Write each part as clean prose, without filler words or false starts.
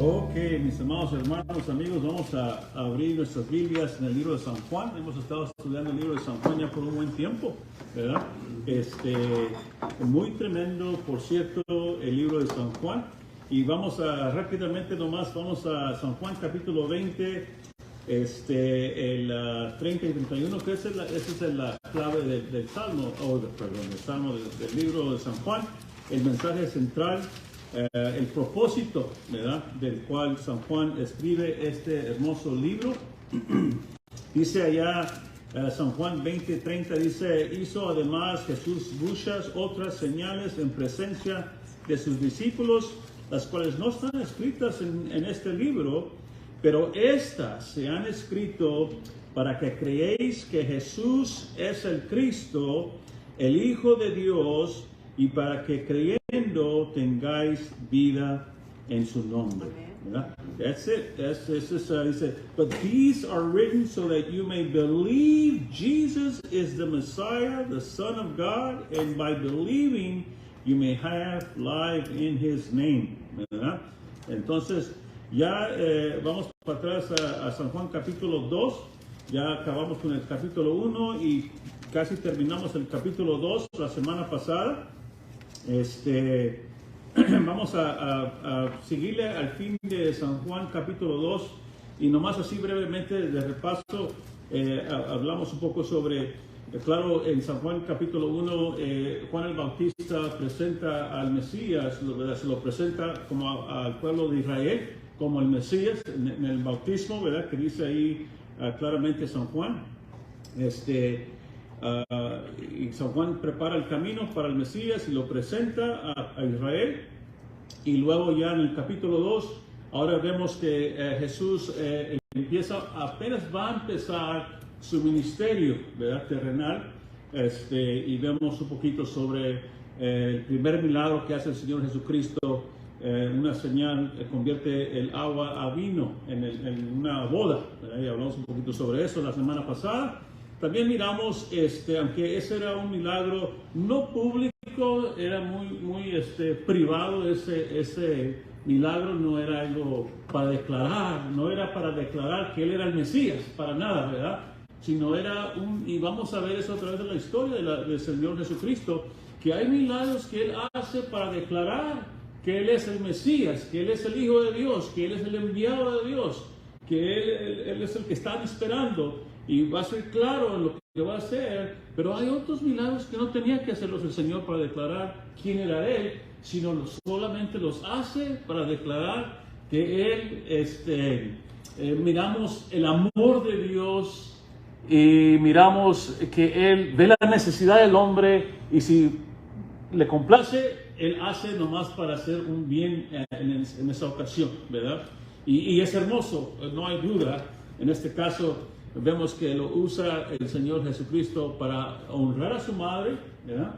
Ok, mis amados hermanos, amigos, vamos a abrir nuestras Biblias en el libro de San Juan. Hemos estado estudiando el libro de San Juan ya por un buen tiempo, ¿verdad? Muy tremendo, por cierto, el libro de San Juan. Y vamos a rápidamente nomás, vamos a San Juan capítulo 20, el 30 y 31, que esa es la clave del Salmo, del Salmo del libro de San Juan, el mensaje central. El propósito, ¿verdad?, del cual San Juan escribe este hermoso libro. Dice allá San Juan 20:30, dice: hizo además Jesús muchas otras señales en presencia de sus discípulos, las cuales no están escritas en este libro, pero estas se han escrito para que creéis que Jesús es el Cristo, el Hijo de Dios, y para que creyendo tengáis vida en su nombre. ¿Verdad? That's it. Dice, but these are written so that you may believe Jesus is the Messiah, the Son of God, and by believing you may have life in His name. ¿Verdad? Entonces, ya vamos para atrás a San Juan capítulo 2. Ya acabamos con el capítulo 1 y casi terminamos el capítulo 2 la semana pasada. Vamos a seguirle al fin de San Juan capítulo 2 y nomás así brevemente de repaso hablamos un poco sobre, claro, en San Juan capítulo 1 Juan el Bautista presenta al Mesías, se lo presenta como al pueblo de Israel como el Mesías en el bautismo, ¿verdad?, que dice ahí claramente San Juan. Y San Juan prepara el camino para el Mesías y lo presenta a Israel. Y luego ya en el capítulo 2, ahora vemos que Jesús apenas va a empezar su ministerio, ¿verdad?, terrenal. Y vemos un poquito sobre el primer milagro que hace el Señor Jesucristo. Una señal convierte el agua a vino en una boda, ¿verdad? Y hablamos un poquito sobre eso la semana pasada. También miramos, aunque ese era un milagro no público, era muy privado, ese milagro no era algo para declarar, no era para declarar que Él era el Mesías, para nada, ¿verdad? Sino era y vamos a ver eso a través de la historia del Señor Jesucristo, que hay milagros que Él hace para declarar que Él es el Mesías, que Él es el Hijo de Dios, que Él es el enviado de Dios, que Él es el que están esperando. Y va a ser claro en lo que va a hacer, pero hay otros milagros que no tenía que hacerlos el Señor para declarar quién era Él, sino solamente los hace para declarar que Él, miramos el amor de Dios y miramos que Él ve la necesidad del hombre y si le complace, Él hace nomás para hacer un bien en esa ocasión, ¿verdad? Y es hermoso, no hay duda. En este caso, vemos que lo usa el Señor Jesucristo para honrar a su madre, ¿verdad?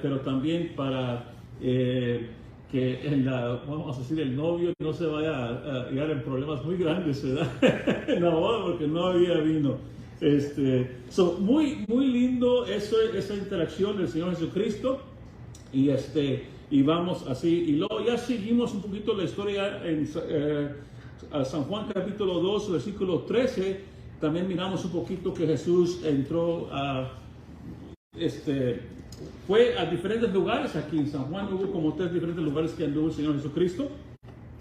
Pero también para que vamos a decir, el novio no se vaya a llegar en problemas muy grandes, ¿verdad? En la boda, porque no había vino. Muy lindo esa interacción del Señor Jesucristo. Y vamos así, y luego ya seguimos un poquito la historia en San Juan capítulo 2, versículo 13. También miramos un poquito que Jesús entró fue a diferentes lugares. Aquí en San Juan hubo como 3 diferentes lugares que anduvo el Señor Jesucristo,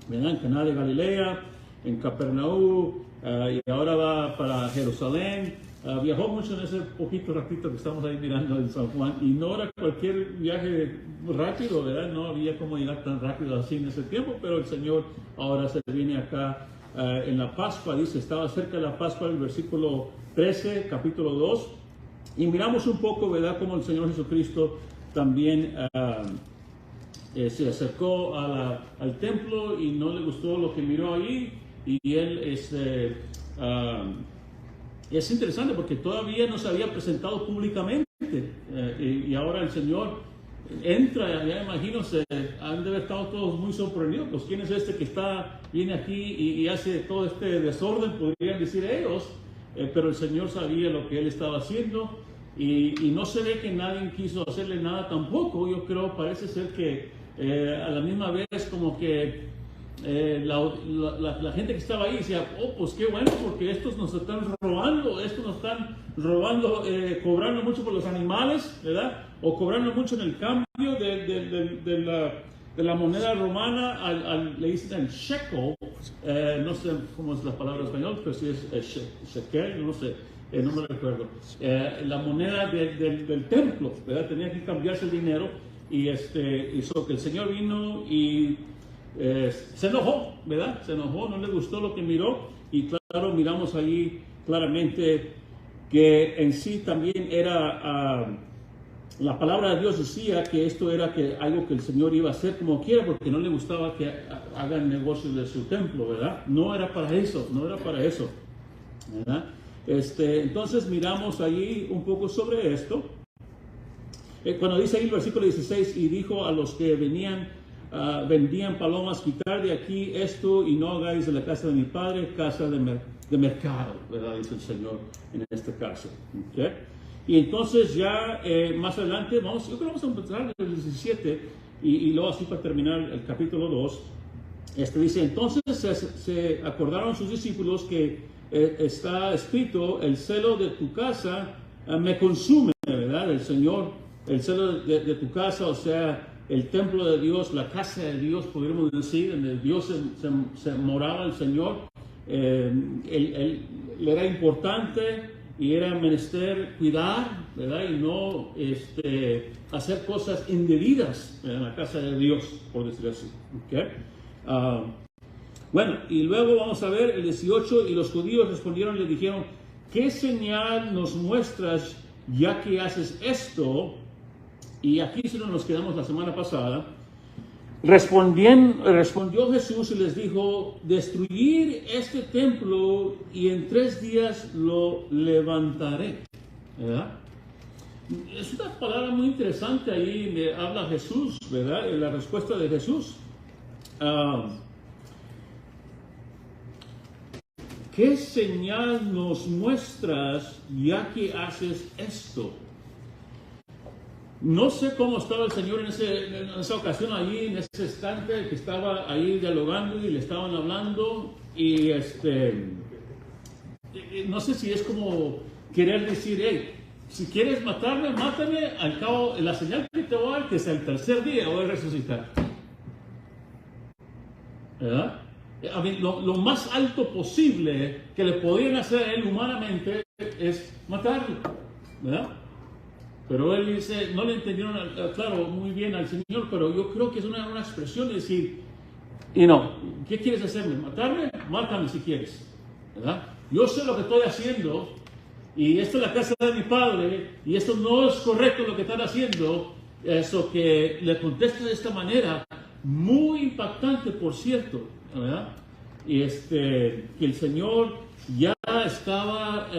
¿verdad? En Caná de Galilea, en Capernaum, y ahora va para Jerusalén. Viajó mucho en ese poquito ratito que estamos ahí mirando en San Juan, y no era cualquier viaje rápido, ¿verdad? No había como llegar tan rápido así en ese tiempo, pero el Señor ahora se viene acá en la Pascua. Dice, estaba cerca de la Pascua, el versículo 13, capítulo 2, y miramos un poco, ¿verdad?, cómo el Señor Jesucristo también se acercó al templo y no le gustó lo que miró ahí, y él es interesante porque todavía no se había presentado públicamente, y ahora el Señor entra. Ya imagino, han de haber estado todos muy sorprendidos. Pues, ¿quién es este que viene aquí y hace todo este desorden? Podrían decir ellos, pero el Señor sabía lo que Él estaba haciendo, y no se ve que nadie quiso hacerle nada tampoco. Yo creo, parece ser que a la misma vez como que la gente que estaba ahí decía, oh, pues qué bueno, porque estos nos están robando, cobrando mucho por los animales, ¿verdad? O cobrando mucho en el cambio de la moneda romana, le dicen el shekel, no sé cómo es la palabra en español, pero sí es shekel, no sé, no me recuerdo. La moneda del templo, ¿verdad? Tenía que cambiarse el dinero, y hizo que el Señor vino y se enojó, ¿verdad? Se enojó, no le gustó lo que miró, y claro, miramos ahí claramente que en sí también era, la palabra de Dios decía que esto era algo que el Señor iba a hacer como quiera, porque no le gustaba que hagan negocios de su templo, ¿verdad? No era para eso, ¿verdad? Entonces miramos ahí un poco sobre esto. Cuando dice ahí el versículo 16, y dijo a los que vendían palomas, quitar de aquí esto y no hagáis de la casa de mi padre casa de mercado, ¿verdad? Dice el Señor en este caso. ¿Okay? Y entonces ya más adelante, yo creo que vamos a empezar en el 17 y luego así para terminar el capítulo 2. Dice, entonces se acordaron sus discípulos que está escrito, el celo de tu casa me consume, ¿verdad? El Señor, el celo de tu casa, o sea, el templo de Dios, la casa de Dios, podríamos decir, en el Dios se moraba el Señor. Él era importante y era menester cuidar, ¿verdad? Y no hacer cosas indebidas en la casa de Dios, por decirlo así. ¿Okay? Bueno, y luego vamos a ver el 18, y los judíos respondieron y le dijeron, ¿qué señal nos muestras ya que haces esto? Y aquí se nos quedamos la semana pasada. Respondió Jesús y les dijo, destruir este templo y en 3 días lo levantaré. ¿Verdad? Es una palabra muy interesante ahí, me habla Jesús, ¿verdad? En la respuesta de Jesús. ¿Qué señal nos muestras ya que haces esto? No sé cómo estaba el Señor en esa ocasión allí, en ese instante que estaba ahí dialogando y le estaban hablando, y no sé si es como querer decir, hey, si quieres matarme, mátame, al cabo la señal que te voy a dar, que es el 3er día voy a resucitar. ¿Verdad? A mí, lo más alto posible que le podían hacer a él humanamente es matarlo, ¿verdad? Pero él dice, no le entendieron, claro, muy bien al Señor, pero yo creo que es una expresión de decir, ¿qué quieres hacerme? ¿Matarme? Mátame si quieres, ¿verdad? Yo sé lo que estoy haciendo, y esta es la casa de mi padre, y esto no es correcto lo que están haciendo. Eso que le contesta de esta manera, muy impactante, por cierto, ¿verdad? Y que el Señor ya estaba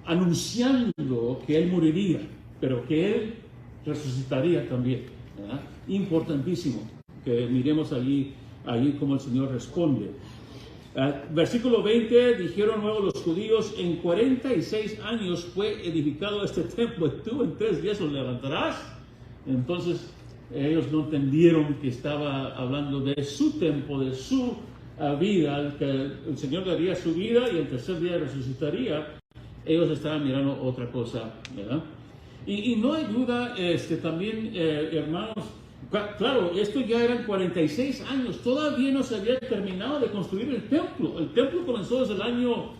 anunciando que Él moriría, pero que Él resucitaría también, ¿verdad? Importantísimo que miremos allí cómo el Señor responde. Versículo 20, dijeron luego los judíos, en 46 años fue edificado este templo, y tú en 3 días lo levantarás. Entonces ellos no entendieron que estaba hablando de su tiempo, de su vida, que el Señor daría su vida y el 3er día resucitaría. Ellos estaban mirando otra cosa, ¿verdad? Y no hay duda, también, hermanos, claro, esto ya eran 46 años, todavía no se había terminado de construir el templo. El templo comenzó desde el año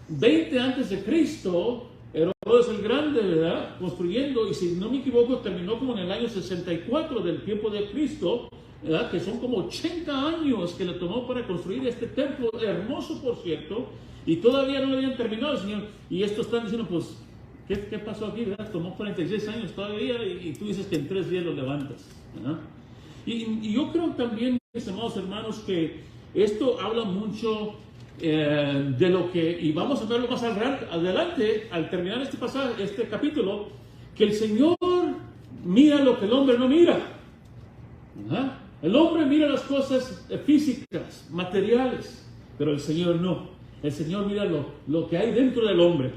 20 antes de Cristo, Herodes el Grande, ¿verdad? Construyendo, y si no me equivoco, terminó como en el año 64 del tiempo de Cristo, ¿verdad? Que son como 80 años que le tomó para construir este templo, hermoso por cierto, y todavía no lo habían terminado, Señor. Y estos están diciendo, pues, ¿qué pasó aquí, verdad? Tomó 46 años todavía, y tú dices que en 3 días lo levantas, ¿verdad? Y yo creo también, mis amados hermanos, que esto habla mucho de lo que, y vamos a verlo más adelante, al terminar este pasaje, este capítulo, que el Señor mira lo que el hombre no mira, ¿verdad? El hombre mira las cosas físicas, materiales, pero el Señor no. El Señor mira lo que hay dentro del hombre.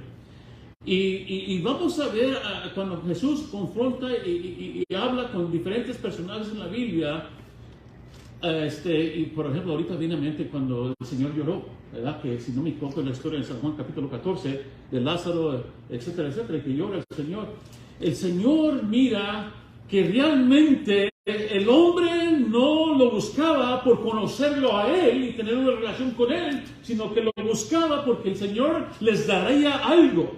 Y vamos a ver cuando Jesús confronta y habla con diferentes personajes en la Biblia, Y por ejemplo, ahorita viene a mente cuando el Señor lloró, ¿verdad? Que si no me equivoco en la historia de San Juan capítulo 14, de Lázaro, etcétera, etcétera, que llora el Señor. El Señor mira que realmente el hombre no lo buscaba por conocerlo a Él y tener una relación con Él, sino que lo buscaba porque el Señor les daría algo.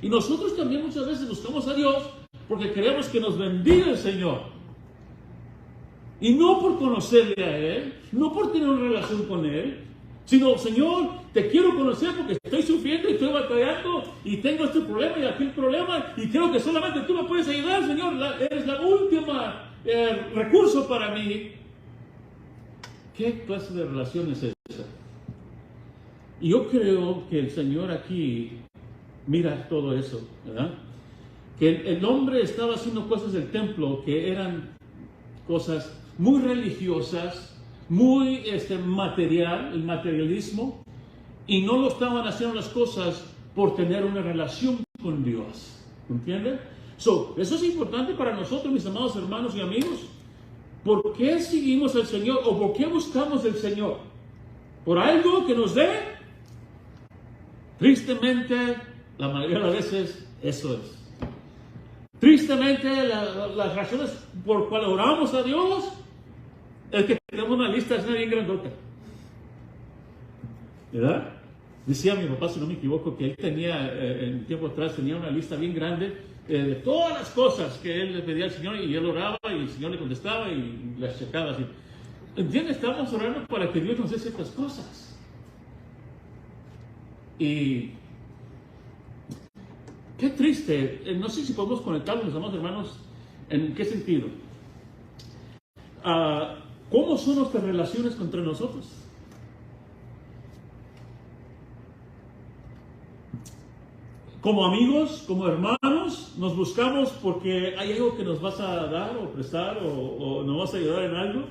Y nosotros también muchas veces buscamos a Dios porque queremos que nos bendiga el Señor. Y no por conocerle a Él, no por tener una relación con Él, sino, Señor, te quiero conocer porque estoy sufriendo y estoy batallando y tengo este problema y aquel problema y creo que solamente tú me puedes ayudar, Señor. Eres la última recurso para mí. ¿Qué clase de relación es esa? Y yo creo que el Señor aquí mira todo eso, ¿verdad? Que el hombre estaba haciendo cosas del templo que eran cosas muy religiosas, muy material, el materialismo, y no lo estaban haciendo las cosas por tener una relación con Dios. ¿Entienden? Eso es importante para nosotros, mis amados hermanos y amigos. ¿Por qué seguimos al Señor o por qué buscamos al Señor? ¿Por algo que nos dé? Tristemente, la mayoría de las veces, eso es. Tristemente, las razones por cuales oramos a Dios es que tenemos una lista bien grandota. ¿Verdad? Decía mi papá, si no me equivoco, que él tenía, en tiempo atrás, tenía una lista bien grande de todas las cosas que él le pedía al Señor y él oraba y el Señor le contestaba y las checaba así. ¿Entiendes? Estamos orando para que Dios nos dé ciertas cosas. Y qué triste. No sé si podemos conectarnos, mis amados hermanos, ¿en qué sentido? ¿Cómo son nuestras relaciones entre nosotros? Como amigos, como hermanos, nos buscamos porque hay algo que nos vas a dar o prestar o nos vas a ayudar en algo.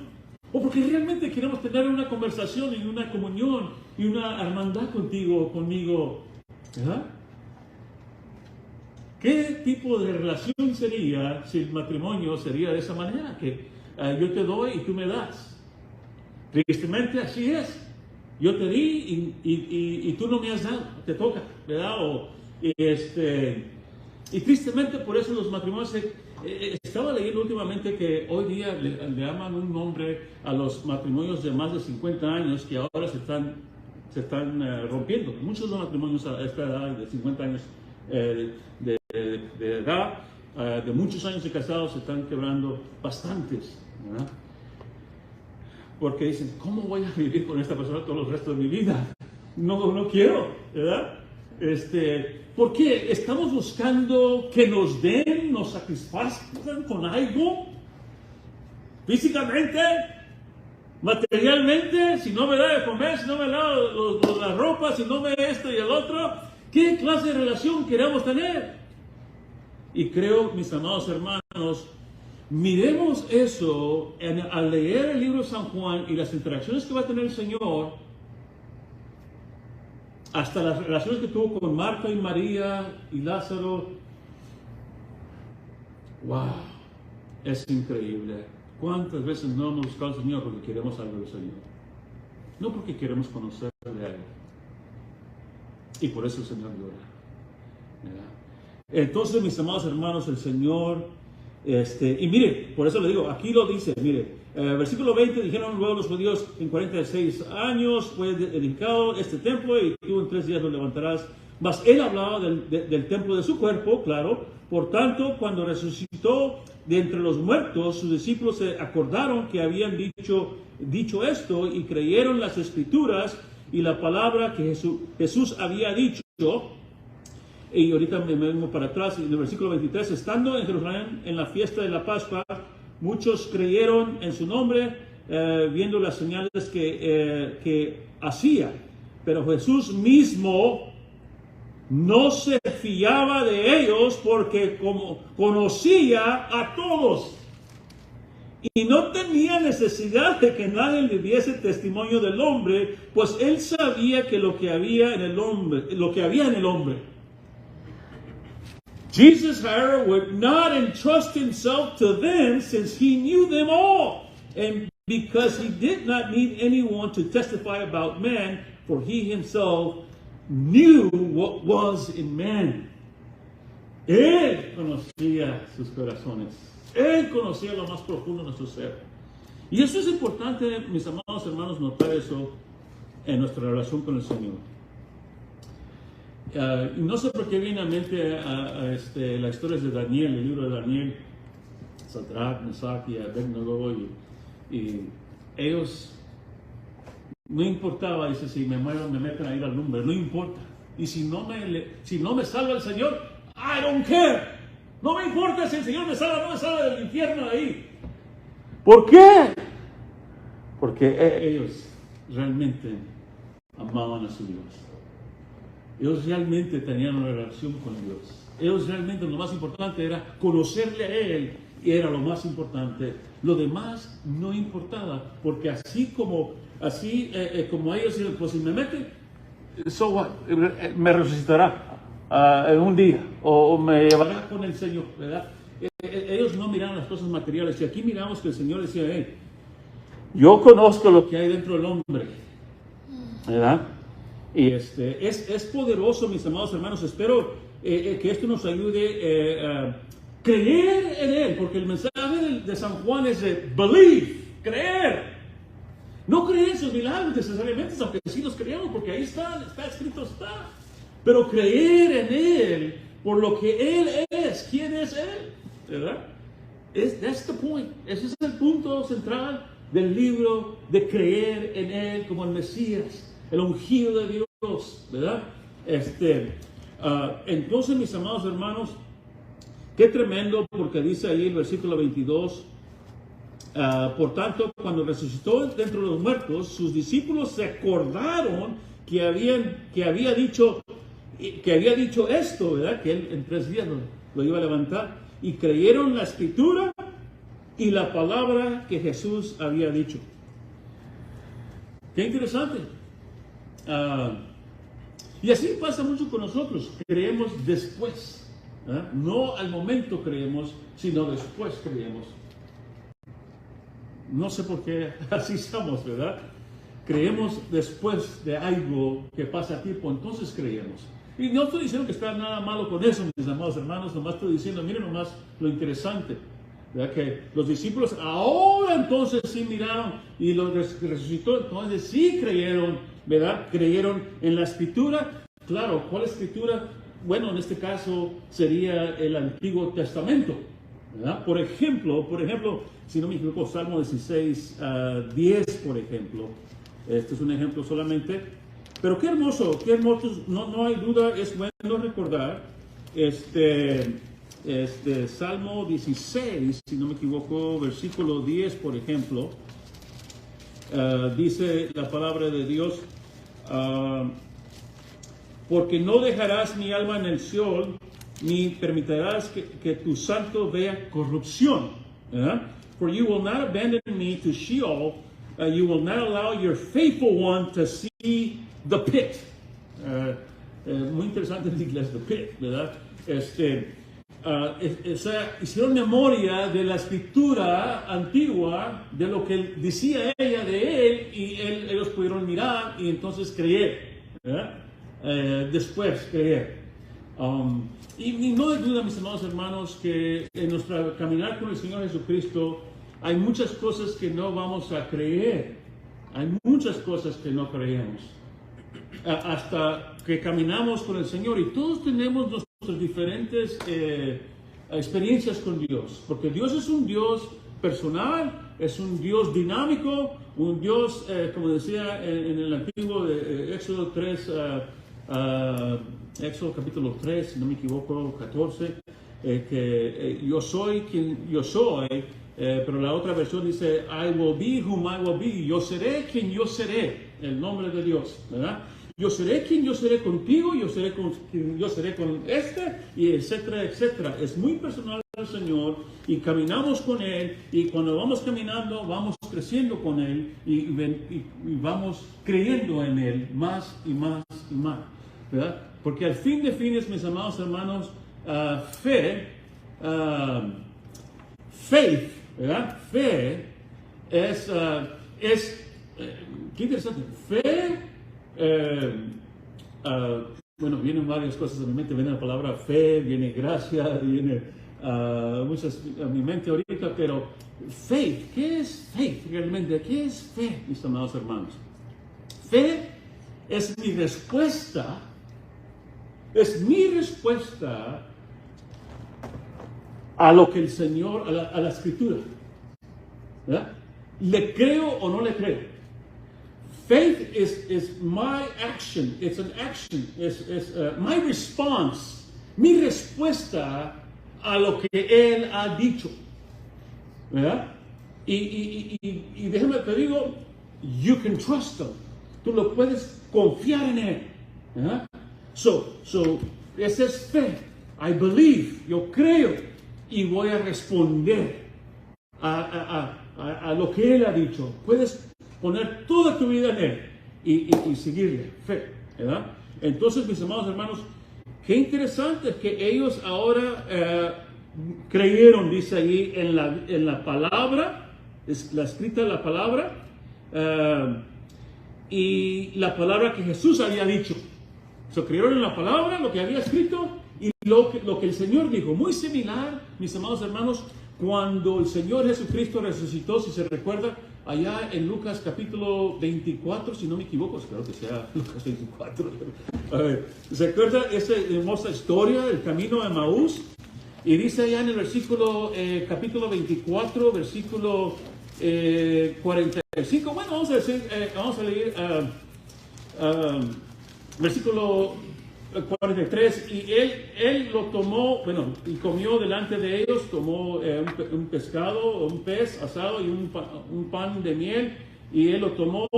O porque realmente queremos tener una conversación y una comunión y una hermandad contigo o conmigo. ¿Verdad? ¿Qué tipo de relación sería si el matrimonio sería de esa manera? Que yo te doy y tú me das. Tristemente así es. Yo te di y tú no me has dado. Te toca, ¿verdad? Y tristemente por eso los matrimonios estaba leyendo últimamente que hoy día le llaman un nombre a los matrimonios de más de 50 años que ahora se están rompiendo. Muchos de los matrimonios a esta edad de 50 años de edad, de muchos años de casados, se están quebrando bastantes, ¿verdad? Porque dicen, ¿cómo voy a vivir con esta persona todo el resto de mi vida? No quiero, ¿verdad? ¿Por qué? ¿Estamos buscando que nos den, nos satisfazcan con algo? Físicamente, materialmente, si no me da de comer, si no me da la ropa, si no me esto y el otro, ¿qué clase de relación queremos tener? Y creo, mis amados hermanos, miremos eso al leer el libro de San Juan y las interacciones que va a tener el Señor, hasta las relaciones que tuvo con Marta y María y Lázaro. ¡Wow! Es increíble. ¿Cuántas veces no hemos buscado al Señor porque queremos algo del Señor? No porque queremos conocerle a Él. Y por eso el Señor llora. ¿Verdad? Entonces, mis amados hermanos, el Señor, y mire, por eso le digo, aquí lo dice, mire, versículo 20, dijeron luego los judíos, en 46 años fue dedicado este templo y tú en 3 días lo levantarás. Mas él hablaba del templo de su cuerpo, claro. Por tanto, cuando resucitó de entre los muertos, sus discípulos se acordaron que habían dicho esto y creyeron las escrituras y la palabra que Jesús había dicho. Y ahorita me vengo para atrás, en el versículo 23, estando en Jerusalén en la fiesta de la Pascua, muchos creyeron en su nombre, viendo las señales que hacía. Pero Jesús mismo no se fiaba de ellos porque como conocía a todos y no tenía necesidad de que nadie le diese testimonio del hombre, pues él sabía que lo que había en el hombre. Jesus, however, would not entrust himself to them since he knew them all. And because he did not need anyone to testify about man, for he himself knew what was in man. Él conocía sus corazones. Él conocía lo más profundo de nuestro ser. Y eso es importante, mis amados hermanos, notar eso en nuestra relación con el Señor. No sé por qué viene a mente las historias de Daniel, el libro de Daniel, Sadrach, Mesach y Abednego, y ellos, no importaba, dice, si me muero, me meten ahí al lumbre, no importa. Y si no me salva el Señor, I don't care. No me importa si el Señor me salva o no me salva del infierno ahí. ¿Por qué? Porque ellos realmente amaban a su Dios. Ellos realmente tenían una relación con Dios. Ellos realmente lo más importante era conocerle a Él, y era lo más importante. Lo demás no importaba, porque así como ellos, pues si me meten, so what? Me resucitará en un día, o me llevará con el Señor, ¿verdad? Ellos no miraban las cosas materiales, y aquí miramos que el Señor decía, yo conozco lo que hay dentro del hombre, ¿verdad? Y es poderoso, mis amados hermanos. Espero que esto nos ayude a creer en Él, porque el mensaje de San Juan es de believe, creer. No creer en sus milagros necesariamente, aunque sí los creemos, porque ahí está escrito, está. Pero creer en Él por lo que Él es. ¿Quién es Él? ¿Verdad? That's the point. Ese es el punto central del libro, de creer en Él como el Mesías, el ungido de Dios, ¿verdad? Entonces, mis amados hermanos, qué tremendo, porque dice ahí el versículo 22, por tanto, cuando resucitó dentro de los muertos, sus discípulos se acordaron que había dicho esto, ¿verdad? Que Él en 3 días lo iba a levantar, y creyeron la Escritura y la palabra que Jesús había dicho. Qué interesante. Y así pasa mucho con nosotros. Creemos después. No al momento creemos, sino después creemos. No sé por qué así estamos, ¿verdad? Creemos después de algo que pasa a tiempo, entonces creemos. Y no estoy diciendo que está nada malo con eso, mis amados hermanos, nomás estoy diciendo, miren nomás lo interesante, ¿verdad? Que los discípulos ahora entonces sí miraron y lo resucitó, entonces sí creyeron, ¿verdad? Creyeron en la Escritura. Claro, ¿cuál Escritura? Bueno, en este caso sería el Antiguo Testamento, ¿verdad? Por ejemplo, si no me equivoco, Salmo 16, 10, por ejemplo. Este es un ejemplo solamente. Pero qué hermoso, no hay duda, es bueno recordar, Salmo 16, si no me equivoco, versículo 10, por ejemplo, dice la palabra de Dios, porque no dejarás mi alma en el Seol, ni permitirás que tu santo vea corrupción. For you will not abandon me to Sheol, you will not allow your faithful one to see the pit. Muy interesante en inglés, the pit, ¿verdad? Hicieron memoria de la Escritura antigua, de lo que decía ella de él, y ellos pudieron mirar y entonces creer, ¿verdad? Después creer. Y no hay duda, mis amados hermanos, que en nuestro caminar con el Señor Jesucristo hay muchas cosas que no vamos a creer. Hay muchas cosas que no creemos. Hasta que caminamos con el Señor, y todos tenemos nuestras diferentes experiencias con Dios, porque Dios es un Dios personal, es un Dios dinámico, un Dios, como decía en el antiguo de Éxodo 3, Éxodo capítulo 3, si no me equivoco, 14, que yo soy quien yo soy, pero la otra versión dice, I will be whom I will be, yo seré quien yo seré, el nombre de Dios, ¿verdad? Yo seré quien yo seré contigo, yo seré quien yo seré con y etcétera, etcétera. Es muy personal el Señor, y caminamos con Él, y cuando vamos caminando, vamos creciendo con Él, y vamos creyendo en Él más y más y más, ¿verdad? Porque al fin de fines, mis amados hermanos, faith, ¿verdad? Fe qué interesante. Fe, bueno, vienen varias cosas a mi mente. Viene la palabra fe, viene gracia, viene muchas a mi mente ahorita, pero faith, ¿qué es faith realmente? ¿Qué es fe, mis amados hermanos? Fe es mi respuesta a lo que el Señor, a la Escritura. ¿Verdad? ¿Le creo o no le creo? Faith is my action, it's an action, is my response, mi respuesta a lo que Él ha dicho. ¿Verdad? Y déjame te digo, you can trust Him. Tú lo puedes confiar en Él. ¿Verdad? So, esa es fe. I believe, yo creo y voy a responder a lo que Él ha dicho. Puedes poner toda tu vida en Él y seguirle, fe, ¿verdad? Entonces, mis amados hermanos, qué interesante que ellos ahora creyeron, dice ahí, en la palabra, es la escrita de la palabra, y la palabra que Jesús había dicho. Creyeron en la palabra, lo que había escrito, y lo que el Señor dijo. Muy similar, mis amados hermanos, cuando el Señor Jesucristo resucitó, si se recuerda, allá en Lucas capítulo 24, si no me equivoco, espero que sea Lucas 24. ¿Se acuerda esa hermosa historia del camino de Emaús? Y dice allá en el versículo, capítulo 24, versículo 45, bueno, vamos a leer versículo 43, y él lo tomó, bueno, y comió delante de ellos, tomó un pescado, un pez asado y un pan de miel, y él lo tomó,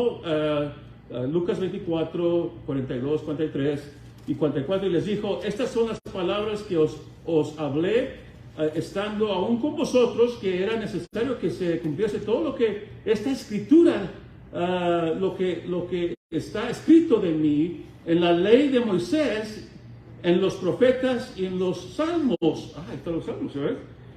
Lucas 24, 42, 43 y 44, y les dijo, estas son las palabras que os hablé, estando aún con vosotros, que era necesario que se cumpliese todo lo que esta escritura, lo que está escrito de mí, en la ley de Moisés, en los profetas y en los salmos. Ahí están los salmos, ¿sabes?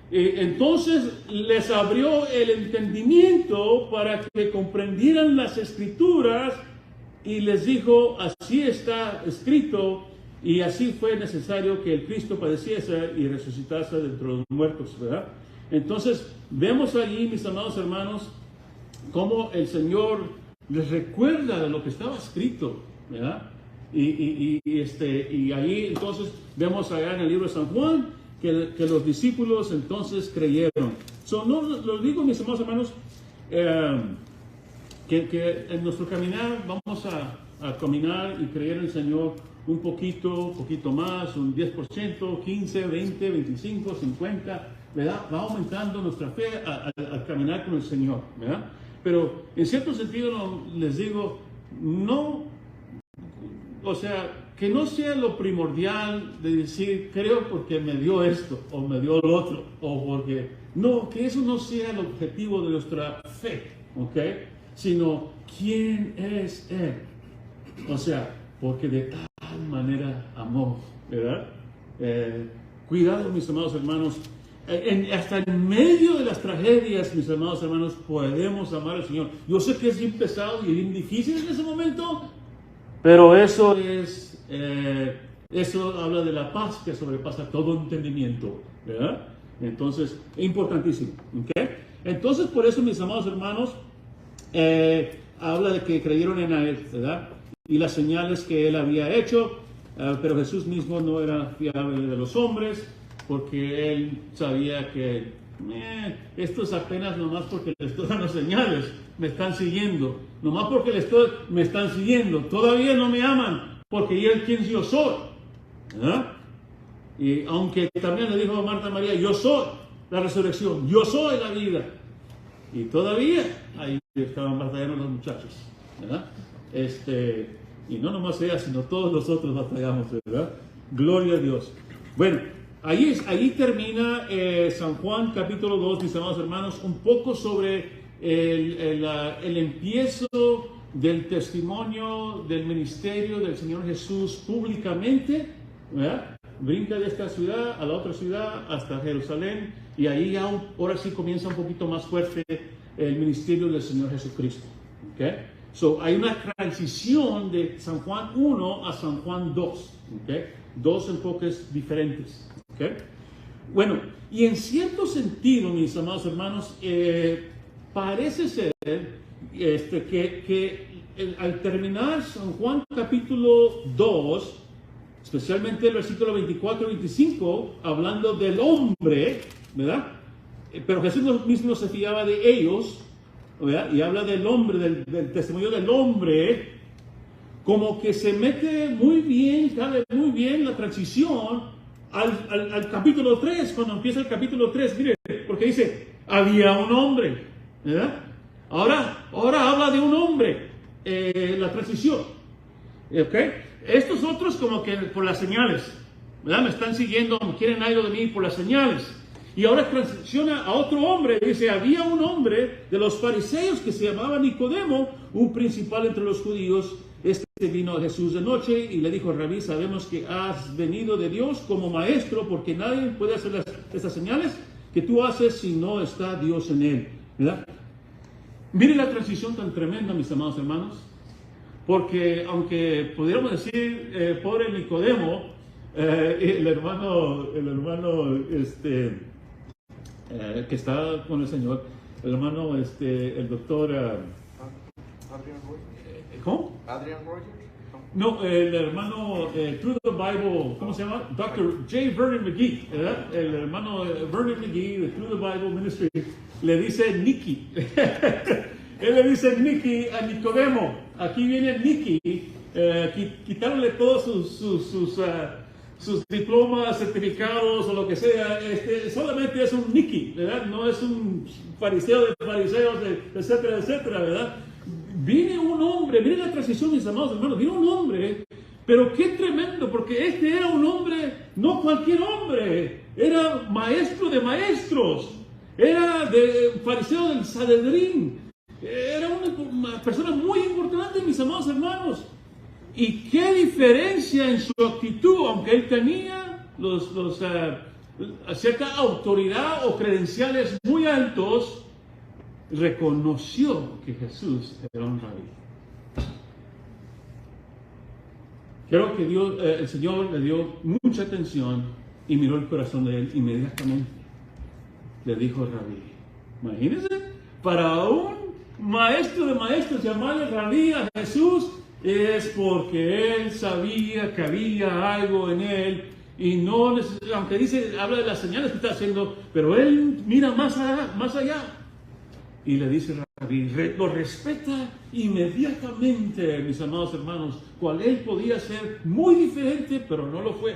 Entonces les abrió el entendimiento para que comprendieran las escrituras y les dijo, así está escrito, y así fue necesario que el Cristo padeciese y resucitase de entre los muertos, ¿verdad? Entonces vemos allí, mis amados hermanos, cómo el Señor les recuerda de lo que estaba escrito, ¿verdad? Y ahí entonces vemos allá en el libro de San Juan que los discípulos entonces creyeron. No lo digo, mis amados hermanos, que en nuestro caminar vamos a caminar y creer en el Señor un poquito más, un 10%, 15, 20, 25, 50, ¿verdad? Va aumentando nuestra fe al caminar con el Señor, ¿verdad? Pero en cierto sentido les digo, no. O sea, que no sea lo primordial de decir, creo porque me dio esto, o me dio lo otro, o porque... No, que eso no sea el objetivo de nuestra fe, ¿ok? Sino, ¿quién es Él? O sea, porque de tal manera amó, ¿verdad? Cuidado, mis amados hermanos. Hasta en medio de las tragedias, mis amados hermanos, podemos amar al Señor. Yo sé que es bien pesado y bien difícil en ese momento, pero eso habla de la paz que sobrepasa todo entendimiento, ¿verdad? Entonces, es importantísimo, ¿ok? Entonces, por eso, mis amados hermanos, habla de que creyeron en Él, ¿verdad? Y las señales que Él había hecho, pero Jesús mismo no era fiable de los hombres, porque Él sabía que esto es apenas nomás porque les estoy dando señales, me están siguiendo, nomás porque me están siguiendo, todavía no me aman, porque Él quien yo soy, ¿verdad? Y aunque también le dijo a Marta María, yo soy la resurrección, yo soy la vida, y todavía ahí estaban batallando los muchachos, ¿verdad? Y no nomás ella, sino todos nosotros batallamos, ¿verdad? Gloria a Dios. Bueno, ahí termina San Juan capítulo 2, mis amados hermanos, un poco sobre el empiezo del testimonio del ministerio del Señor Jesús públicamente, ¿verdad? Brinca de esta ciudad a la otra ciudad hasta Jerusalén, Y ahí ya ahora sí comienza un poquito más fuerte el ministerio del Señor Jesucristo. ¿Okay? So, hay una transición de San Juan 1 a San Juan 2. ¿Okay? Dos enfoques diferentes. ¿Okay? Bueno, y en cierto sentido, mis amados hermanos, parece ser que al terminar San Juan capítulo 2, especialmente el versículo 24 y 25, hablando del hombre, ¿verdad? Pero Jesús mismo se fiaba de ellos, ¿verdad? Y habla del hombre, del testimonio del hombre, como que se mete muy bien, cabe muy bien la transición al capítulo 3, cuando empieza el capítulo 3, mire, porque dice, había un hombre, ¿verdad? Ahora habla de un hombre, la transición, ¿ok? Estos otros como que por las señales, ¿verdad? Me están siguiendo, me quieren algo de mí por las señales. Y ahora transiciona a otro hombre, dice, había un hombre de los fariseos que se llamaba Nicodemo, un principal entre los judíos. Este vino a Jesús de noche y le dijo, Rabí, sabemos que has venido de Dios como maestro, porque nadie puede hacer estas señales que tú haces si no está Dios en él, ¿verdad? Mire la transición tan tremenda, mis amados hermanos, porque aunque pudiéramos decir, pobre Nicodemo, el hermano que está con el Señor, el hermano, el doctor... Adrian Rogers. ¿Cómo? Adrian Rogers. No, el hermano Through the Bible, ¿cómo se llama? Dr. J. Vernon McGee, ¿verdad? El hermano Vernon McGee de Through the Bible Ministry le dice Nicky. Él le dice Nicky a Nicodemo. Aquí viene Nicky, quitándole todos sus diplomas, certificados o lo que sea. Solamente es un Nicky, ¿verdad? No es un fariseo de fariseos, etcétera, etcétera, ¿verdad? Viene un hombre, miren la transición, mis amados hermanos, viene un hombre, pero qué tremendo, porque este era un hombre, no cualquier hombre, era maestro de maestros, era de fariseo del Sanedrín, era una persona muy importante, mis amados hermanos. Y qué diferencia en su actitud, aunque él tenía cierta autoridad o credenciales muy altos, reconoció que Jesús era un rabí. Creo que el Señor le dio mucha atención y miró el corazón de él inmediatamente. Le dijo rabí. Imagínense, para un maestro de maestros llamarle rabí a Jesús es porque él sabía que había algo en él y no, aunque habla de las señales que está haciendo, pero él mira más allá. Y le dice Rabí, lo respeta inmediatamente, mis amados hermanos, cual él podía ser muy diferente, pero no lo fue,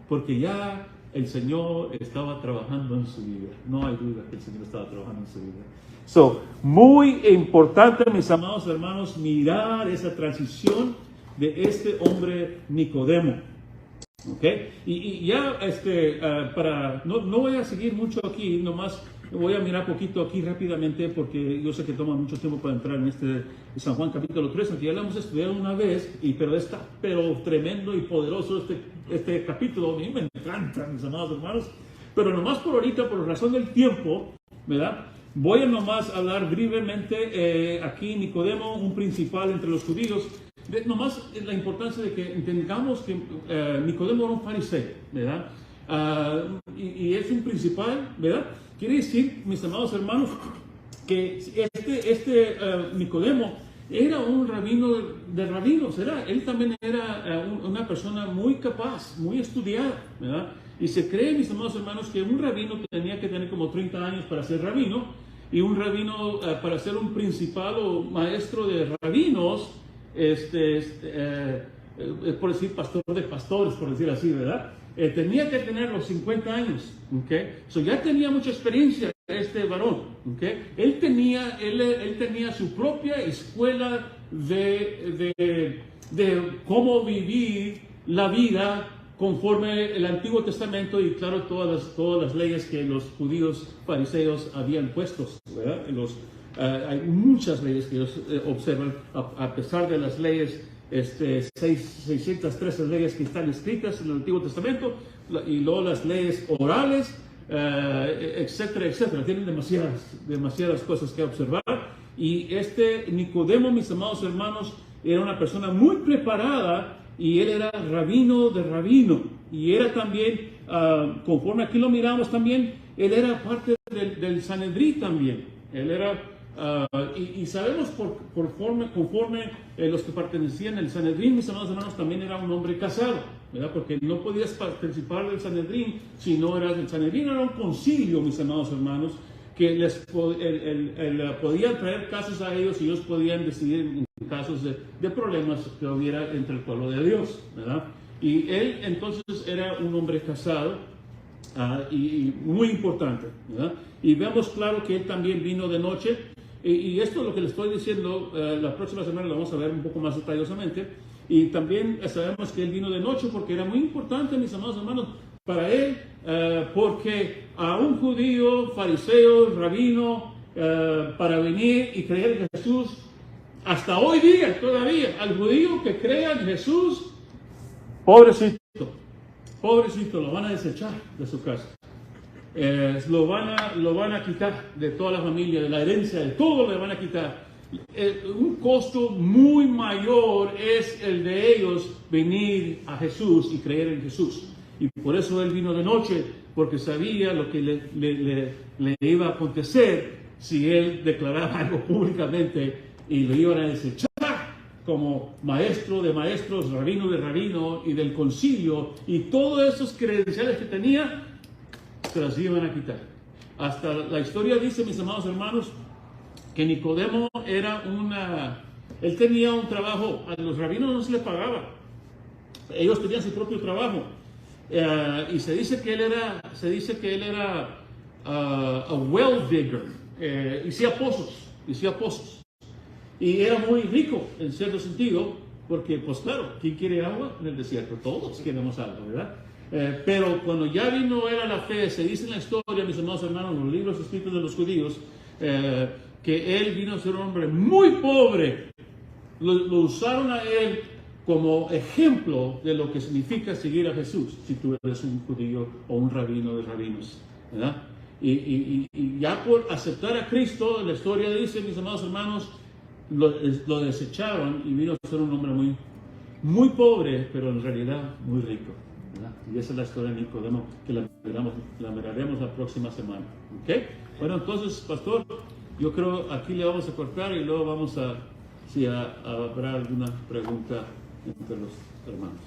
porque ya el Señor estaba trabajando en su vida. No hay duda que el Señor estaba trabajando en su vida. Muy importante, mis amados hermanos, mirar esa transición de este hombre Nicodemo. ¿Ok? Y ya, no voy a seguir mucho aquí, nomás voy a mirar poquito aquí rápidamente porque yo sé que toma mucho tiempo para entrar en San Juan capítulo 3, aunque ya lo hemos estudiado una vez, pero tremendo y poderoso este capítulo. A mí me encanta, mis amados hermanos, pero nomás por ahorita, por razón del tiempo, ¿verdad? Voy a nomás hablar brevemente aquí Nicodemo, un principal entre los judíos. Nomás la importancia de que entendamos que Nicodemo era un fariseo, ¿verdad? Y es un principal, ¿verdad? Quiere decir, mis amados hermanos, que Nicodemo era un rabino de rabinos, él también era una persona muy capaz, muy estudiada, ¿verdad? Y se cree, mis amados hermanos, que un rabino tenía que tener como 30 años para ser rabino, y un rabino para ser un principal o maestro de rabinos, por decir pastor de pastores, por decir así, ¿verdad? Tenía que tener los 50 años, ¿ok? Ya tenía mucha experiencia este varón, ¿ok? Él tenía su propia escuela de cómo vivir la vida conforme el Antiguo Testamento y claro, todas las leyes que los judíos fariseos habían puesto, ¿verdad? Hay muchas leyes que ellos observan, a pesar de las leyes 613 leyes que están escritas en el Antiguo Testamento y luego las leyes orales, etcétera, etcétera. Tienen demasiadas cosas que observar. Y este Nicodemo, mis amados hermanos, era una persona muy preparada y él era rabino de rabino. Y era también, conforme aquí lo miramos también, él era parte del Sanedrín también. Él era, y sabemos conforme los que pertenecían al Sanedrín, mis amados hermanos, también era un hombre casado, ¿verdad? Porque no podías participar del Sanedrín si no eras del Sanedrín. Era un concilio, mis amados hermanos, que podían traer casos a ellos y ellos podían decidir en casos de problemas que hubiera entre el pueblo de Dios, ¿verdad? Y él entonces era un hombre casado y muy importante, ¿verdad? Y vemos claro que él también vino de noche. Y esto es lo que le estoy diciendo, la próxima semana lo vamos a ver un poco más detallosamente. Y también sabemos que él vino de noche porque era muy importante, mis amados hermanos, para él, porque a un judío, fariseo, rabino, para venir y creer en Jesús, hasta hoy día todavía, al judío que crea en Jesús, pobrecito, lo van a desechar de su casa. Lo van a quitar de toda la familia, de la herencia, de todo le van a quitar. Un costo muy mayor es el de ellos venir a Jesús y creer en Jesús. Y por eso él vino de noche, porque sabía lo que le iba a acontecer si él declaraba algo públicamente y lo iban a desechar como maestro de maestros, rabino de rabino y del concilio, y todos esos credenciales que tenía se las iban a quitar. Hasta la historia dice, mis amados hermanos, que Nicodemo él tenía un trabajo, a los rabinos no se les pagaba, ellos tenían su propio trabajo, y se dice que él era a well digger, hacía pozos, y era muy rico en cierto sentido, porque pues claro, ¿quién quiere agua en el desierto? Todos queremos agua, ¿verdad? Pero cuando ya vino era la fe, se dice en la historia, mis amados hermanos, en los libros escritos de los judíos, que él vino a ser un hombre muy pobre. Lo usaron a él como ejemplo de lo que significa seguir a Jesús, si tú eres un judío o un rabino de rabinos, ¿verdad? Y ya por aceptar a Cristo, la historia dice, mis amados hermanos, lo desecharon y vino a ser un hombre muy, muy pobre, pero en realidad muy rico, ¿verdad? Y esa es la historia de Nicodemo, que la miraremos la próxima semana. ¿Okay? Bueno, entonces, pastor, yo creo aquí le vamos a cortar y luego vamos a, si habrá alguna pregunta entre los hermanos.